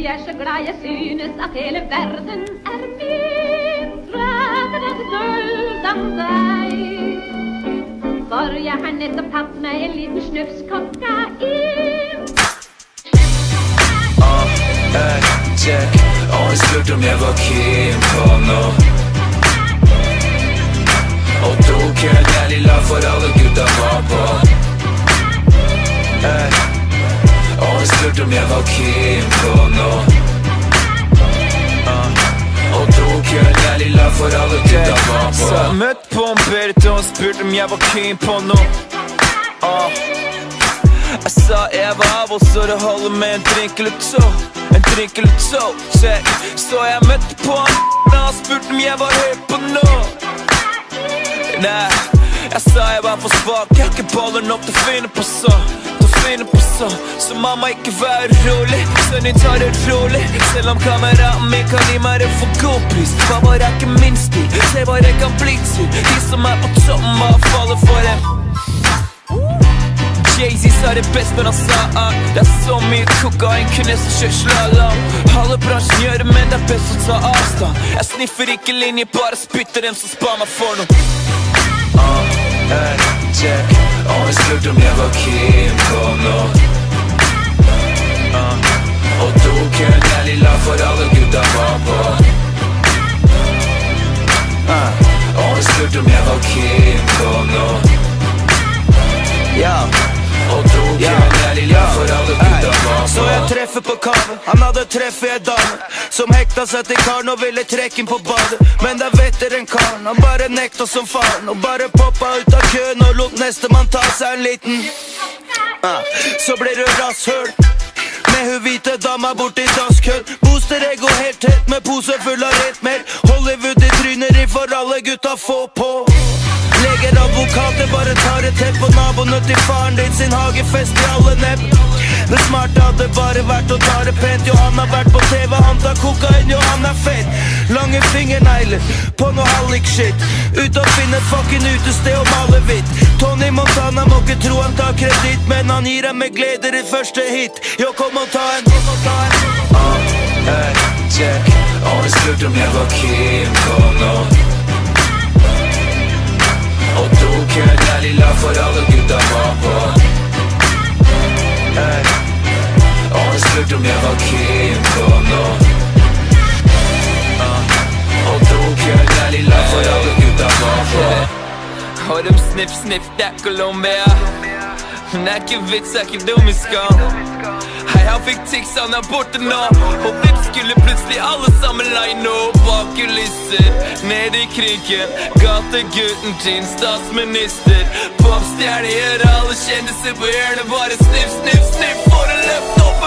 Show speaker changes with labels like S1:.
S1: er så glad jeg synes at hele verden bedre enn et gull som deg. For jeg har nettopp tatt meg en liten snufs kokain.
S2: Jack, og jeg spurte om jeg var keen på noe. Og tok en ærlig lav for alle gutta var på. Og jeg spurte om jeg var keen på noe. Og tok en ærlig lav for alle gutta var på. Så jeg møtte på en Berit og spurte om jeg var keen på noe. Jeg sa jeg var av, og så det holder med en drink eller to. En drink eller to, check. Så jeg møtte på han og han spurte om jeg var høy på noe. Nei, jeg sa jeg var for svak. Jeg har ikke baller nok til å finne på så. Så mamma ikke være rolig. Sønnen din tar det rolig. Selv om kameraten min kan gi meg det for god pris. Pappa er ikke min stil. Se hva det kan bli til. De som er på toppen av fallet for dem. Jay-Z sa det best, men han sa det er så mye kokain, kunne så kjørt slalom. Halve bransjen gjør det, men det er best å ta avstand. Jeg sniffer ikke linje, bare spytter dem som spar meg for noe. Jack, og jeg spurte om jeg var keen på noe. Og tok en ærlig lav for alle gutta var på. Og jeg spurte om jeg var keen på noe. Og tok en ærlig lav for alle gutta var på. Så jeg treffer på kave, han hadde treffet en dame som hekta seg til karen og ville trekke inn på badet. Men det vetter en karen, han bare nekta som faren. Og bare poppa ut av køen og lot neste man ta seg en liten. Så blir det rasshøl med hun hvite dama bort i dasskød. Booster ego helt tett med pose full av rett mer. Hollywood i tryneri for alle gutta få på. Leger, advokater, bare tar et tepp på naboene til faren din sin hagefest i alle nebb. Men smart hadde bare vært å ta det pent. Jo, han har vært på TV, han tar kokain, jo, han er fett. Lange fingernegler på noe hallik-shit. Ut og finne et fucking utested og male hvitt. Tony Montana må ikke tro han tar kredit, men han gir deg med glede ditt første hit. Jo, kom og ta en. Jack, og jeg spurte om jeg var keen på noe. Og tok en ærlig lav for alle gutta var på. Og jeg spurte om jeg var keen på noe. Og tok en ærlig lav for alle gutta var på. Og dem sniff, sniff, det er Colombia. Men det er ikke vits, det er ikke dum i skam. Hei, han fikk tics, han er borte nå. Og vips skulle plutselig alle sammen line opp. Bak kulisser, ned i krigen. Gategutten til statsminister. Popstjerne gjør alle kjendiser på hjørnet. Bare sniff, sniff, sniff for en løft opp.